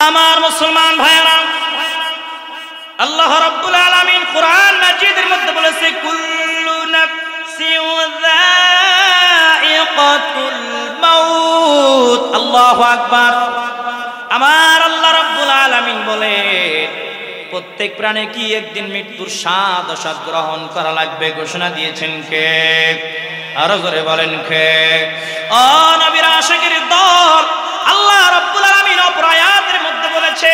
আমার মুসলমান ভাইরা, আল্লাহ রাব্বুল আলামিন কোরআন মাজিদের মধ্যে বলেছে কুল্লু নাফসিন যায়িকাতুল মাউত। আল্লাহু আকবার। আমার আল্লাহ রাব্বুল আলামিন বলে প্রত্যেক প্রাণে কি একদিন মৃত্যুর স্বাদ আস্বাদ গ্রহণ করা লাগবে ঘোষণা দিয়েছেন কে? আরো জোরে বলেন কে? ও নবীর আশিকের দল, আল্লাহ রাব্বুল আলামিন অপর আয়াতের মধ্যে বলেছে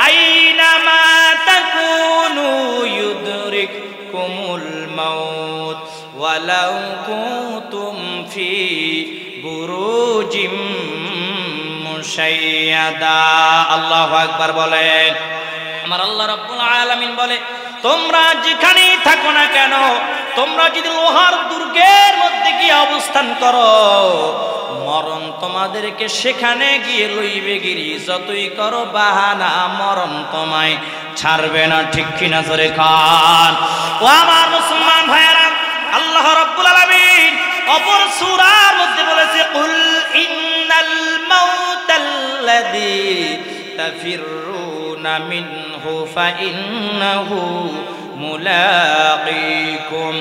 আইনামা তাকুনু ইউদরিকুমুল মাউত ওয়ালাউ কুনতুম ফি বুরুজিম মুশাইয়াদা। আল্লাহু আকবার বলেন। আমার আল্লাহ রাব্বুল আলামিন বলে তোমরা যেখানেই থাকো না কেন, তোমরা যদি লোহার দুর্গের মধ্যে গিয়ে অবস্থান করো, মরণ তোমাদেরকে সেখানে গিয়ে লইবে গিরি। যতই করো বাহানা, মরণ তোমায় ছাড়বে না। ঠিক কিনা জোরে খান। ও আমার মুসলমান ভাইয়েরা, আল্লাহ রাব্বুল আলামিন অপর সূরার মধ্যে বলেছে কুল ইন্নাল মাউতাল্লাযী তাফিরুনা মিনহু ফাইন্নাহু মুলাকিকুম।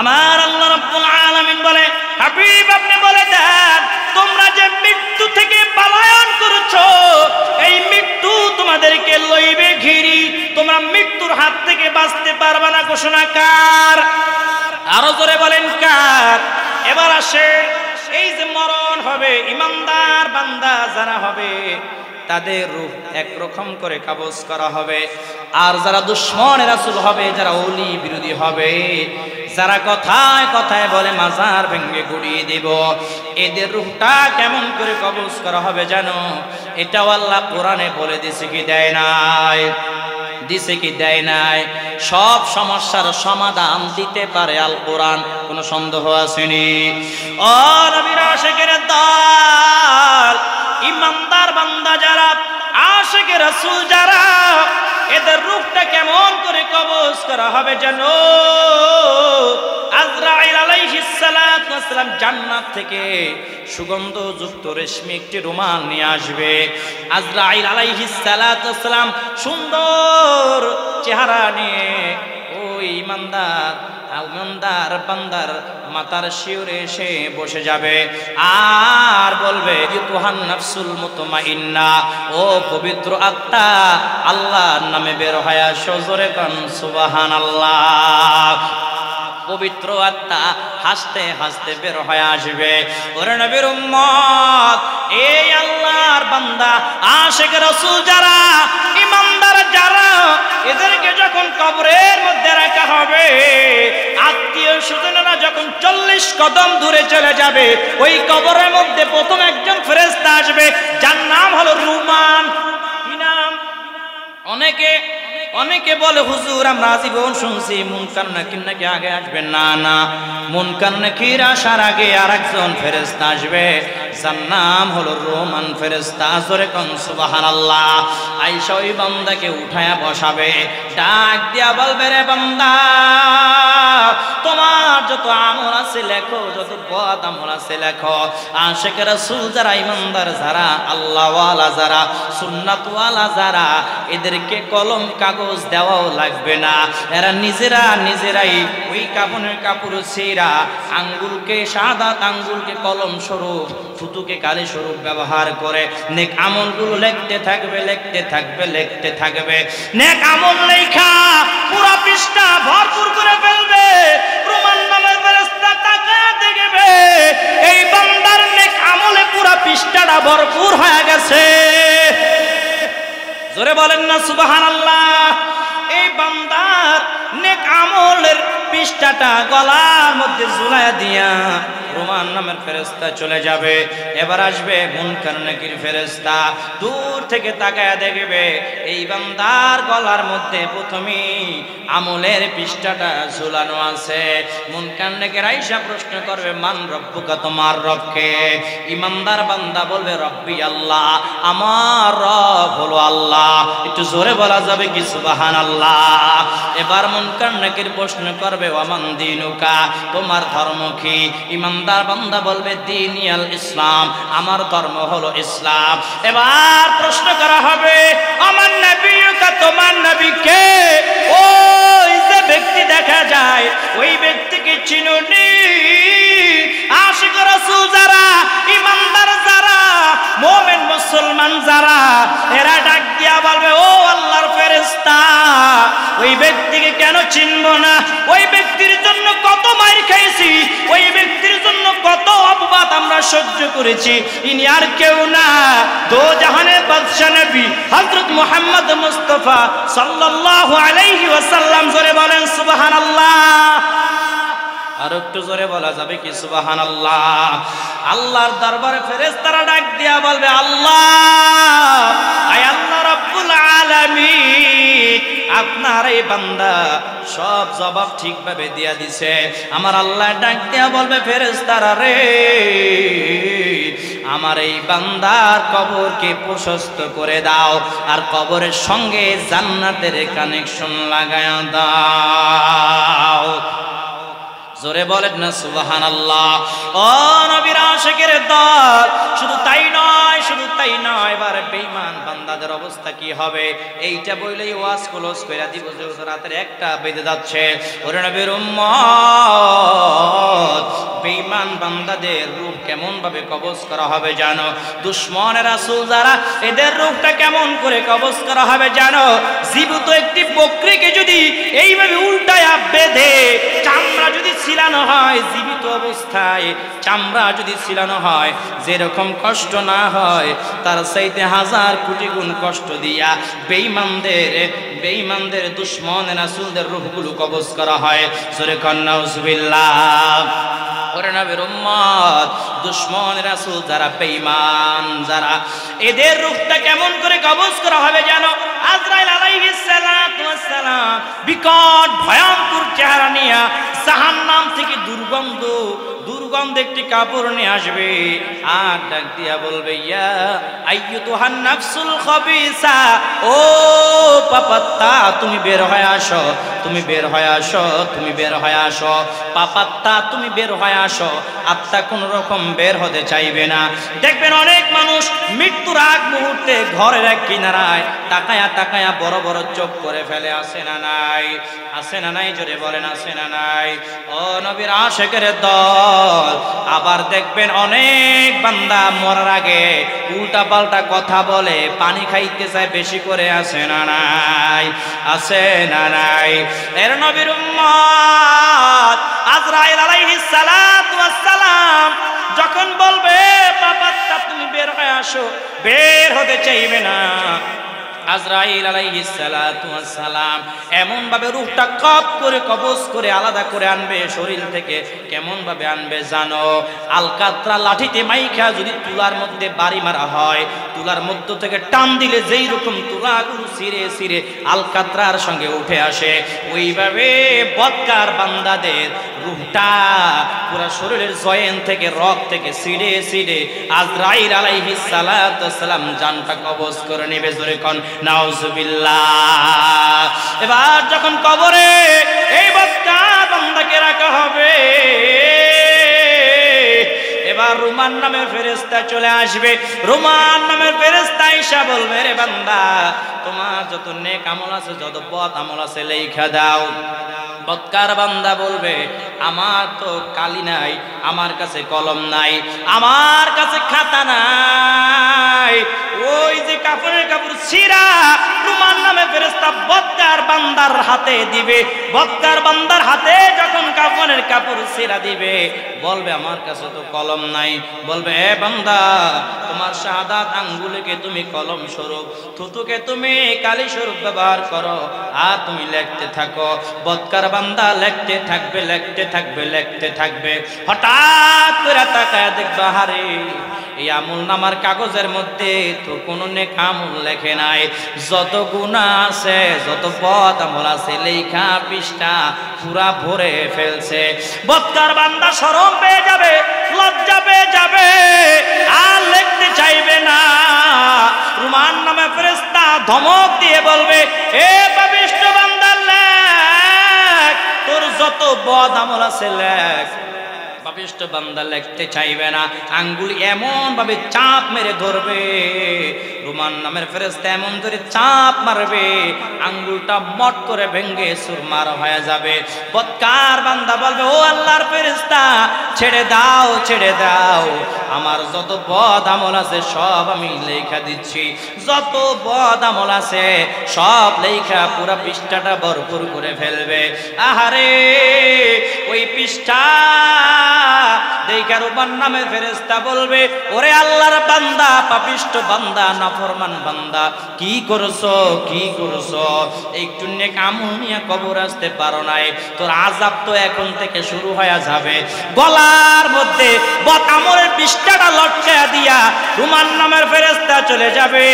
আমার আল্লাহ রাব্বুল আলামিন বলে হাবিব আপনি বলে দেন তোমরা যে মৃত্যু থেকে পলায়ন করছো, এই মৃত্যু তোমাদেরকে লইবে ঘিরি। তোমরা মৃত্যুর হাত থেকে বাঁচতে পারবে না। ঘোষণা কার? আরো জোরে বলেন কার? এবার আসে এই যে মরণ হবে, ইমানদার বান্দা যারা হবে তাদের রূহ একরকম করে কবজ করা হবে। আর যারা দুশমন রাসূল হবে, যারা ওলি বিরোধী হবে, যারা কথায় কথায় বলে মাজার ভেঙে গুড়িয়ে দেব, এদের রূহটা কেমন করে কবজ করা হবে জানো? এটাও আল্লাহ কোরআনে বলে দিছে কি দেয় নাই? দিছে কি দেয় নাই? সব সমস্যার সমাধান দিতে পারে আল কোরআন, কোনো সন্দেহ আসেনি। ও নবীর আশিকের দল, ইমানদার বান্দা যারা, আশিকে রাসূল যারা, এদের রূহটা কেমন করে কবজ করা হবে জানো? আজরাইল আলাইহিস সালাতু ওয়াস সালাম জান্নাত থেকে সুগন্ধযুক্ত রেশমি একটি রুমাল নিয়ে আসবে। আজরাইল আলাইহিস সালাতু ওয়াস সালাম সুন্দর চেহারা নিয়ে ওই ইমানদার বান্দার মাতার শিওরে এসে বসে যাবে আর বলবে ইউতুহান নাফসুল মুতমাইন্না, ও পবিত্র আত্মা আল্লাহর নামে বের হয়ে আসো। জোরে কান সুবহানাল্লাহ। পবিত্র আত্মা হাসতে হাসতে বের হয়ে আসবে। ওরে নবীর উম্মত, এই আল্লাহর বান্দা আশিক রাসূল যারা, ইমানদার যারা, এদেরকে যখন কবরের মধ্যে রাখা হবে, আত্মীয় স্বজনেরা যখন 40 কদম দূরে চলে যাবে, ওই কবরের মধ্যে প্রথম একজন ফেরেশতা আসবে, যার নাম হলো রুমান। কি নাম? অনেকে বলে হুজুর আমরা জীবন শুনছি মুনকার নাকির নাকি আগে আসবে। না না, মুনকার নাকির আসার আগে আরেকজন ফেরেশতা আসবে, যার নাম হলো রোমান ফেরেশতা। জোরে কোন সুবহানাল্লাহ। আয়েশা ওই বান্দাকে উঠায়া বসাবে, ডাক দিয়া বলবে রে বান্দা, তোমার যত আমল আছে লেখো, যত বদ আমল আছে লেখো। আশিক রাসূল যারা, ইমানদার যারা, আল্লাহওয়ালা যারা, সুন্নাতওয়ালা যারা, এদেরকে কলম কাগজ দেওয়াও লাগবে না। এরা নিজেরাই ওই কাফনের কাপড় ছিঁড়া আঙ্গুলকে, শাহাদাত আঙ্গুলকে কলম স্বরূপ, থুতুকে কালি স্বরূপ ব্যবহার করে নেক আমলগুলো লিখতে থাকবে। নেক আমল লেখা পুরা পৃষ্ঠা ভরপুর করে ফেলবে। রোমান নামের ফেরেশতা তাকায়া দেখবে এই বান্দার নেক আমলে পুরা পৃষ্ঠাটা ভরপুর হয়ে গেছে। জোরে বলেন না সুবহানাল্লাহ। এই বান্দার নেক আমলের পৃষ্ঠাটা গলার মধ্যে ঝুলাইয়া দিয়া রোমান নামের ফেরেশতা চলে যাবে। এবার আসবে মুনকার নাকির ফেরেশতা, দূর থেকে তাকায়া দেখবে এই বান্দার গলার মধ্যে প্রথমেই আমলের পৃষ্ঠাটা ঝুলানো আছে। মুনকার নাকির আয়েশা প্রশ্ন করবে মান রব্বুকা, তোমার রবকে? ইমানদার বান্দা বলবে রব্বি আল্লাহ, আমার রব হলো আল্লাহ। একটু জোরে বলা যাবে কি সুবহানাল্লাহ? এবার মুনকার নাকির প্রশ্ন করবে ওয়ামান দিনুকা, তোমার ধর্ম কি? ইমানদার বান্দা বলবে দীনিয়াল ইসলাম, আমার ধর্ম হলো ইসলাম। এবার প্রশ্ন করা হবে অবস্থা, ওই ব্যক্তিকে কেন চিনব না? ওই ব্যক্তির জন্য কত মার খাইছি, ওই ব্যক্তির জন্য কত অপবাদ আমরা সহ্য করেছি। ইনি আর কেউ না, দো জাহানের বাদশা নবী হযরত মুহাম্মদ মুস্তাফা সাল্লাল্লাহু আলাইহি ওয়াসাল্লাম। জোরে বলেন সুবহানাল্লাহ। আর একটু জোরে বলা যাবে কি সুবহানাল্লাহ? আল্লাহর দরবারে ফেরেশতারা ডাক দিয়া বলবে, আল্লাহ, আয় আল্লাহ রাব্বুল আলামিন, আপনার এই বান্দা সব জবাব ঠিকভাবে দিয়া দিছে। আমার আল্লাহ ডাক দিয়া বলবে, ফেরেশতারা রে, আমার এই বান্দার কবরকে প্রশস্ত করে দাও, আর কবরের সঙ্গে জান্নাতের কানেকশন লাগায়া দাও। জোরে বলেন না সুবহানাল্লাহ। ও নবীর আশিকের দল, শুধু তাই নয়, শুধু তাই নয়, এবার বেঈমান বান্দাদের অবস্থা কি হবে এইটা বইলেই ওয়াজ ক্লোজ কইরা দিব। যে রাতের একটা বেজে যাচ্ছে। ওরে নবীর উম্মত, বেঈমান বান্দাদের রূহ কেমন ভাবে কবজ করা হবে জানো? দুশমনের রাসূল যারা, এদের রূহটা কেমন করে কবজ করা হবে জানো? জীবিত একটি বকরিকে যদি এইভাবে উল্টায়া বেঁধে চামড়া যদি ছিলানো হয়, জীবিত অবস্থায় চামড়া যদি ছিলানো হয়, যেরকম কষ্ট না হয় তার চাইতে হাজার কোটি গুণ কষ্ট দিয়া বেঈমানদের দুশমনের রাসূলদের রূহগুলো কবজ করা হয়। সূরা নাউজুবিল্লাহ। ওরে নবীর উম্মত, দুশমনের রাসূল যারা, বেঈমান যারা, এদের রূহটা কেমন করে কবজ করা হবে জানো? আজরাইল আলাইহিস সালাতু ওয়াস সালাম বিকট ভয়ঙ্কর চেহারা নিয়ে জাহান্নাম থেকে দুর্গন্ধ একটি কাপড় নিয়ে আসবে, আর ডাক দিয়া বলবে, ইয়া আইয়ুতুহান নাফসুল খাবিসা, ও পাপাত্তা, তুমি বের হয়ে আসো, তুমি বের হয়ে আসো, তুমি বের হয়ে আসো, পাপাত্তা, তুমি বের হয়ে আসো। আত্মা কোন রকম বের হতে চাইবে না। দেখবেন অনেক মানুষ মৃত্যুর আগ মুহূর্তে ঘরের এক কিনারায় তাকায়া তাকায়া বড় বড় চোখ করে ফেলে। আসে না নাই? আসে না নাই? জোরে বলেন আসে না নাই? ও নবীর আশিকের দল, আবার দেখবেন অনেক বান্দা মরার আগে উল্টা পাল্টা কথা বলে, পানি খাইতে চায় বেশি করে। আসে না নাই? আসে না নাই? এর নবীর উম্মত আজরাইল আলাইহিস সালাতু ওয়াস সালাম যখন বলবে, বাবাত্তা, তুমি বের হয়ে আসো, বের হতে চাইবে না। আজরাইল আলাইহিস সালাতু ওয়াস সালাম এমন ভাবে রূহটা কপ করে কবজ করে আলাদা করে আনবে শরীর থেকে। কেমন ভাবে আনবে জানো? আলকাতরা লাঠিতে মাইখা যদি তুলার মধ্যে বাড়ি মারা হয়, তুলার মধ্য থেকে টান দিলে যেই রকম তুলাগুলো ছিঁড়ে ছিঁড়ে আলকাতরার সঙ্গে উঠে আসে, ওইভাবে বদকার বান্দাদের রূহটা পুরা শরীরের জয়েন থেকে, রক থেকে ছিঁড়ে ছিঁড়ে আজরাইল আলাইহিস সালাতু ওয়াস সালাম জানটা কবজ করে নেবে। জোরে কোন নাউজুবিল্লাহ। এবার যখন কবরে এই বদকার বান্দাকে রাখা হবে, এবার রুমান নামের ফেরেশতা চলে আসবে। রুমান নামের ফেরেশতা আইসা বলবে, রে বান্দা, তোমার যত নেক আমল আছে, যত বদ আমল আছে লেখা দাও। বদকার বান্দা বলবে, আমার তো কালি নাই, আমার কাছে কলম নাই, আমার কাছে খাতা নাই। ওই যে কাপড়ের কাপড় ছিঁড়া রুমান নামে ফেরেশতা বদকার বান্দার হাতে দিবে। বদকার বান্দার হাতে যখন কাপড়ের কাপড় ছিঁড়া দিবে, বলবে, আমার কাছে তো কলম নাই। বলবে, এ বান্দা, তোমার শাহাদাত আঙ্গুলকে তুমি কলম স্বরূপ, থুতুকে তুমি কালি স্বরূপ ব্যবহার করো, আর তুমি লিখতে থাকো। বদকার বান্দা লিখতে থাকবে, লিখতে থাকবে, লিখতে থাকবে। হঠাৎ করে তাকায় দেখবা, হারে, এই আমল নামার কাগজের মধ্যে তো কোনো নেক আমল লেখে নাই। যত গুনাহ আছে, যত বদ আমল আছে, লেখা পৃষ্ঠা পুরা ভরে ফেলছে। বদকার বান্দা শরম পেয়ে যাবে, লজ্জা পেয়ে যাবে, আর লিখতে চাইবে না। রুমান নামে ফেরেশতা ধমক দিয়ে বলবে, এ পাপিষ্ঠ বান্দা, লেখ, তোর যত বদ আমল আছে লেখ। পাপিষ্ঠ বান্দা লিখতে চাইবে না, আঙ্গুল এমন ভাবে চাপ মেরে ধরবে, রুমান নামের ফেরেশতা এমন ধরে চাপ মারবে আঙ্গুলটা মট করে ভেঙে চুরমার হয়ে যাবে। বদকার বান্দা বলবে, ও আল্লাহর ফেরেশতা ছেড়ে দাও, ছেড়ে দাও, আমার যত বদ আমল আছে সব আমি লেখা দিচ্ছি, যত বদ আমল আছে সব লেখা পুরা পৃষ্ঠাটা ভরপুর করে ফেলবে। আহারে ওই পৃষ্ঠা দেখার রুমান নামের ফেরেশতা বলবে, ওরে আল্লাহর বান্দা, পাপিষ্ট বান্দা, নাফরমান বান্দা, কি করছো, কি করছো? একটু নেক আমল নিয়ে কবর আসতে পারো নাই, তোর আযাব তো এখন থেকে শুরু হয়ে যাবে। গলার মধ্যে বদ আমলের পৃষ্ঠাটা লটকায়া দিয়া রুমান নামের ফেরেশতা চলে যাবে।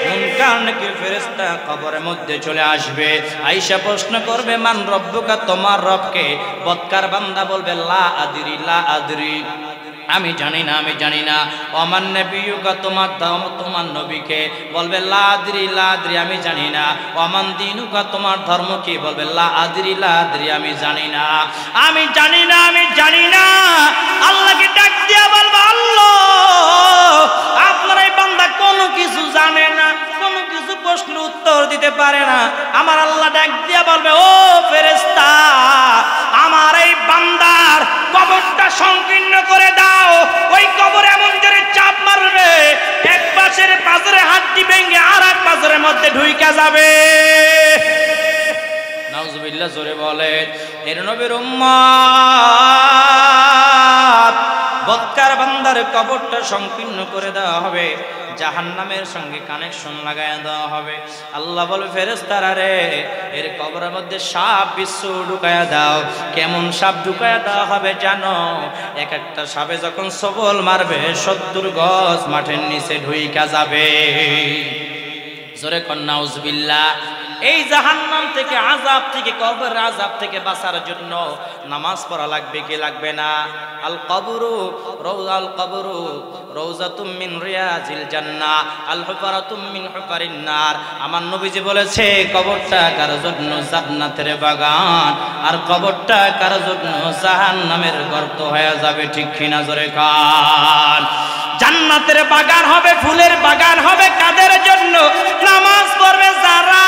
মুনকার নাকির ফেরেশতা কবরের মধ্যে চলে আসবে, আয়েশা প্রশ্ন করবে, মান রব্বুকা, তোমার রবকে? বদকার বান্দা বলবে, লা আদরি, লা আদরি, আমি জানি না, আমি জানি না। ওমান নবিয়ুকা, তোমার তোমার নবীকে? বলবে, লা আদরি, লা আদরি, আমি জানি না। ওমান দীনুকা, তোমার ধর্ম কি? বলবে, লা আদরি, লা আদরি, আমি জানি না, আমি জানি না, আমি জানি না। আল্লাহকে ডাক দিয়া বলবে, আল্লাহ আপনার এই বান্দা কোনো কিছু জানে না, কোনো কিছু প্রশ্নের উত্তর দিতে পারে না। আমার আল্লাহ ডাক দিয়া বলবে, ও ফেরেশতা, আমার এই বান্দার কবরটা সংকীর্ণ করে দাও। ওই কবর এমন জোরে চাপ মারবে এক পাশের পাঁজরে হাড্ডি ভেঙে আর এক পাঁজরের মধ্যে ঢুইকা যাবে। নাউজুবিল্লাহ, জোরে বলে। এর নবীর উম্মত, বদকার বান্দার কবরটা সংকীর্ণ করে দেওয়া হবে, জাহান্নামের সঙ্গে কানেকশন লাগায় দেওয়া হবে। আল্লাহ বলে, ফেরেশতারা রে, এর কবরের মধ্যে সাপ বিচ্ছু ঢুকায়া দাও। কেমন সাপ ঢুকায়া দেওয়া হবে জানো? এক একটা সাপে যখন সবল মারবে 70 গজ মাঠের নিচে ঢুইকা যাবে। জোরে কর নাউজুবিল্লাহ। এই জাহান্নাম থেকে, আযাব থেকে, কবরের আযাব থেকে বাঁচার জন্য নামাজ পড়া লাগবে কি লাগবে না? আল কবরু রাউজাল কবরু রাউজাতুম মিন রিয়াজিল জান্নাহ, আল হুফরাতুম মিন হুফারিন নার। আমার নবীজি বলেছে, কবরটা কার জন্য? জান্নাতের বাগান, আর কবরটা কার জন্য? জাহান্নামের গর্ত হয়ে যাবে। ঠিক কিনা? জোরে কান। জান্নাতের বাগান হবে, ফুলের বাগান হবে কাদের জন্য? নামাজ পড়বে যারা,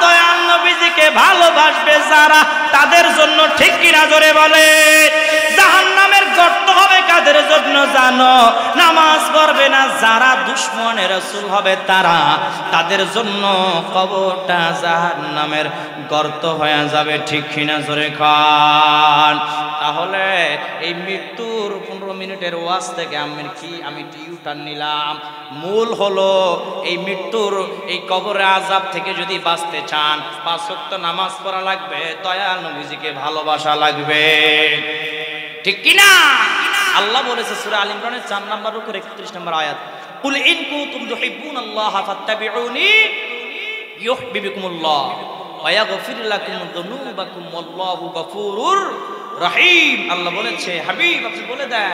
দয়াল নবীজিকে ভালোবাসবে যারা, তাদের জন্য। ঠিক কিনা? জোরে বলে। জাহান্নামের গর্ত হবে কাদের জন্য জানো? নামাজ পড়বে না যারা, দুশমনে রাসূল হবে তারা, তাদের জন্য কবরটা জাহান্নামের গর্ত হয়ে যাবে। ঠিক কিনা? জোরে খান। তাহলে এই মৃত্যুর 15 মিনিটের ওয়াজ থেকে আমি টিউটার নিলাম। মূল হলো এই মৃত্যুর, এই কবরের আযাব থেকে যদি বাঁচতে চান 5 ওয়াক্ত নামাজ পড়া লাগবে, দয়াল নবীজিকে ভালোবাসা লাগবে। ঠিক কিনা? আল্লাহ বলেছে সূরা আল ইমরানের 4 নম্বর রুকুর 31 নম্বর আয়াত, কুল ইন কুনতুম তুহিব্বুনাল্লাহ ফাত্তাবিউনি ইউহিব্বুকুমুল্লাহ ওয়া ইয়াগফির লাকুম যুনুবাকুম ওয়াল্লাহু গফুরুর রহিম। আল্লাহ বলেছে, হাবিব আপনি বলে দেন